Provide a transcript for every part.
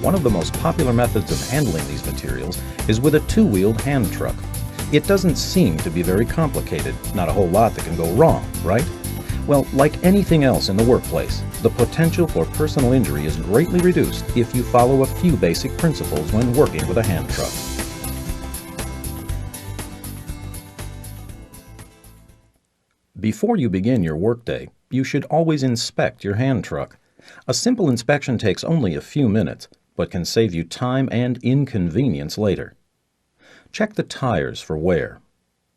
One of the most popular methods of handling these materials is with a two-wheeled hand truck. It doesn't seem to be very complicated, not a whole lot that can go wrong, right? Well, like anything else in the workplace, the potential for personal injury is greatly reduced if you follow a few basic principles when working with a hand truck. Before you begin your workday, you should always inspect your hand truck. A simple inspection takes only a few minutes, but can save you time and inconvenience later. Check the tires for wear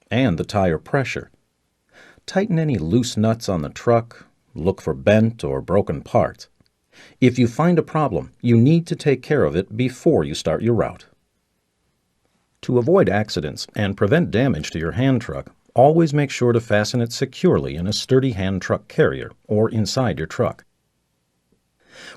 and the tire pressure. Tighten any loose nuts on the truck. Look for bent or broken parts. If you find a problem, you need to take care of it before you start your route. To avoid accidents and prevent damage to your hand truck, always make sure to fasten it securely in a sturdy hand truck carrier or inside your truck.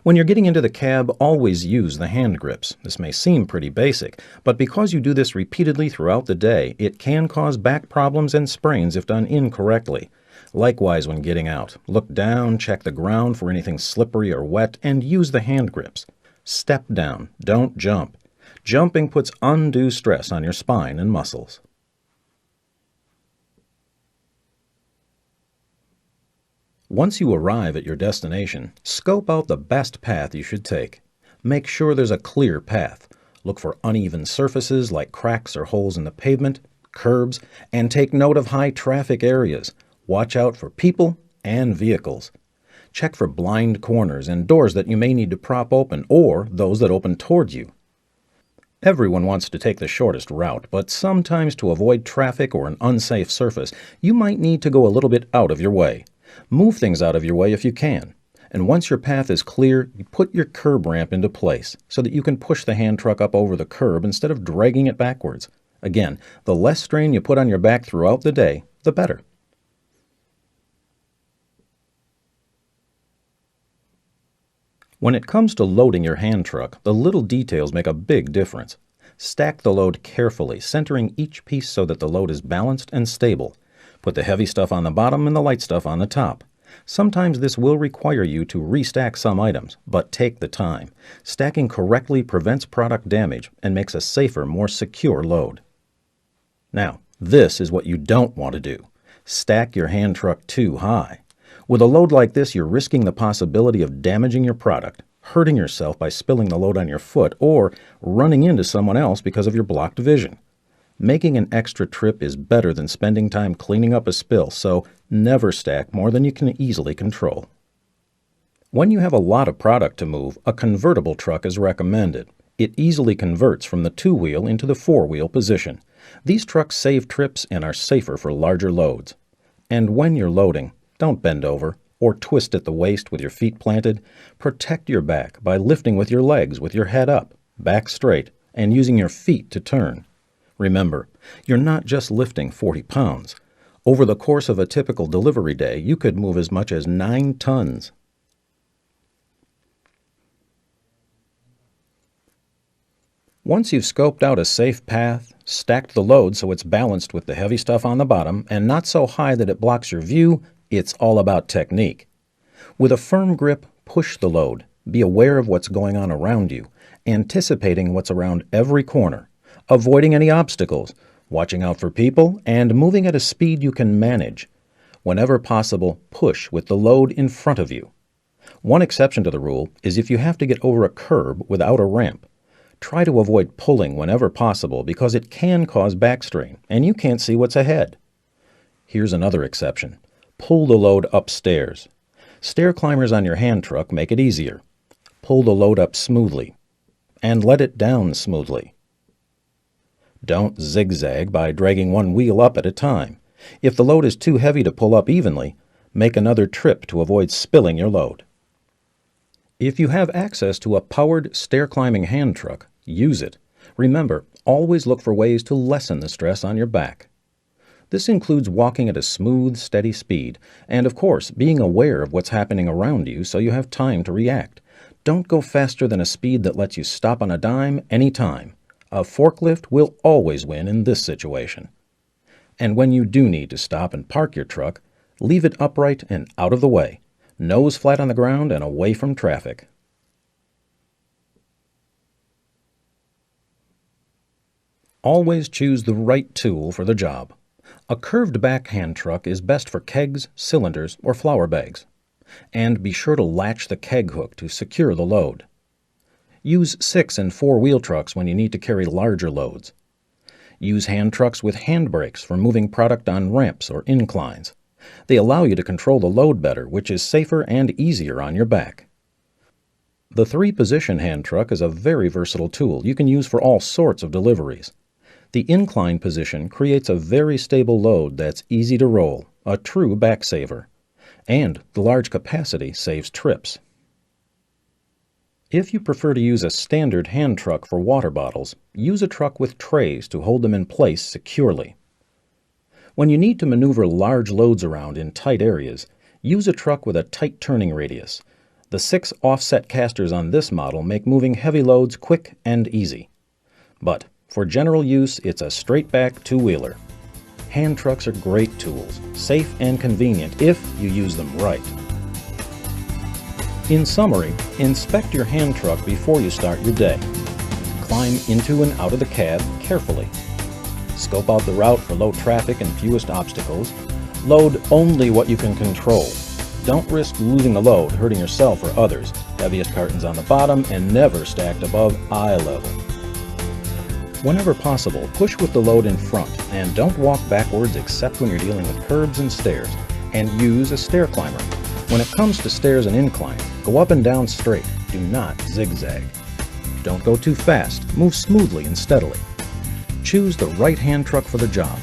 When you're getting into the cab, always use the hand grips. This may seem pretty basic, but because you do this repeatedly throughout the day, it can cause back problems and sprains if done incorrectly. Likewise, when getting out, look down, check the ground for anything slippery or wet, and use the hand grips. Step down, don't jump. Jumping puts undue stress on your spine and muscles. Once you arrive at your destination, scope out the best path you should take. Make sure there's a clear path. Look for uneven surfaces like cracks or holes in the pavement, curbs, and take note of high traffic areas. Watch out for people and vehicles. Check for blind corners and doors that you may need to prop open or those that open toward you. Everyone wants to take the shortest route, but sometimes to avoid traffic or an unsafe surface, you might need to go a little bit out of your way. Move things out of your way if you can. And once your path is clear, you put your curb ramp into place so that you can push the hand truck up over the curb instead of dragging it backwards. Again, the less strain you put on your back throughout the day, the better. When it comes to loading your hand truck, the little details make a big difference. Stack the load carefully, centering each piece so that the load is balanced and stable. Put the heavy stuff on the bottom and the light stuff on the top. Sometimes this will require you to restack some items, but take the time. Stacking correctly prevents product damage and makes a safer, more secure load. Now, this is what you don't want to do. Stack your hand truck too high. With a load like this, you're risking the possibility of damaging your product, hurting yourself by spilling the load on your foot, or running into someone else because of your blocked vision. Making an extra trip is better than spending time cleaning up a spill, so never stack more than you can easily control. When you have a lot of product to move, a convertible truck is recommended. It easily converts from the two-wheel into the four-wheel position. These trucks save trips and are safer for larger loads. And when you're loading, don't bend over or twist at the waist with your feet planted. Protect your back by lifting with your legs with your head up, back straight, and using your feet to turn. Remember, you're not just lifting 40 pounds. Over the course of a typical delivery day, you could move as much as 9 tons. Once you've scoped out a safe path, stacked the load so it's balanced with the heavy stuff on the bottom and not so high that it blocks your view, it's all about technique. With a firm grip, push the load. Be aware of what's going on around you, anticipating what's around every corner. Avoiding any obstacles, watching out for people, and moving at a speed you can manage. Whenever possible, push with the load in front of you. One exception to the rule is if you have to get over a curb without a ramp. Try to avoid pulling whenever possible because it can cause back strain, and you can't see what's ahead. Here's another exception. Pull the load upstairs. Stair climbers on your hand truck make it easier. Pull the load up smoothly, and let it down smoothly. Don't zigzag by dragging one wheel up at a time. If the load is too heavy to pull up evenly, make another trip to avoid spilling your load. If you have access to a powered stair-climbing hand truck, use it. Remember, always look for ways to lessen the stress on your back. This includes walking at a smooth, steady speed, and of course, being aware of what's happening around you so you have time to react. Don't go faster than a speed that lets you stop on a dime anytime. A forklift will always win in this situation. And when you do need to stop and park your truck, leave it upright and out of the way, nose flat on the ground and away from traffic. Always choose the right tool for the job. A curved back hand truck is best for kegs, cylinders, or flour bags. And be sure to latch the keg hook to secure the load. Use 6 and 4-wheel trucks when you need to carry larger loads. Use hand trucks with hand brakes for moving product on ramps or inclines. They allow you to control the load better, which is safer and easier on your back. The 3-position hand truck is a very versatile tool you can use for all sorts of deliveries. The incline position creates a very stable load that's easy to roll, a true back saver. And the large capacity saves trips. If you prefer to use a standard hand truck for water bottles, use a truck with trays to hold them in place securely. When you need to maneuver large loads around in tight areas, use a truck with a tight turning radius. The 6 offset casters on this model make moving heavy loads quick and easy. But for general use, it's a straight-back 2-wheeler. Hand trucks are great tools, safe and convenient if you use them right. In summary, inspect your hand truck before you start your day. Climb into and out of the cab carefully. Scope out the route for low traffic and fewest obstacles. Load only what you can control. Don't risk losing the load, hurting yourself or others. Heaviest cartons on the bottom and never stacked above eye level. Whenever possible, push with the load in front and don't walk backwards except when you're dealing with curbs and stairs, and use a stair climber. When it comes to stairs and inclines, go up and down straight. Do not zigzag. Don't go too fast. Move smoothly and steadily. Choose the right hand truck for the job.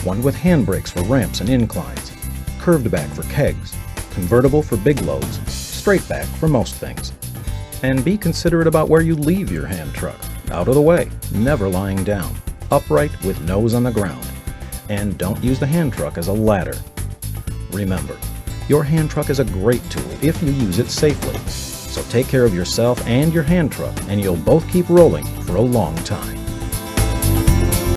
One with hand brakes for ramps and inclines, curved back for kegs, convertible for big loads, straight back for most things. And be considerate about where you leave your hand truck. Out of the way, never lying down, upright with nose on the ground. And don't use the hand truck as a ladder. Remember, your hand truck is a great tool if you use it safely. So take care of yourself and your hand truck, and you'll both keep rolling for a long time.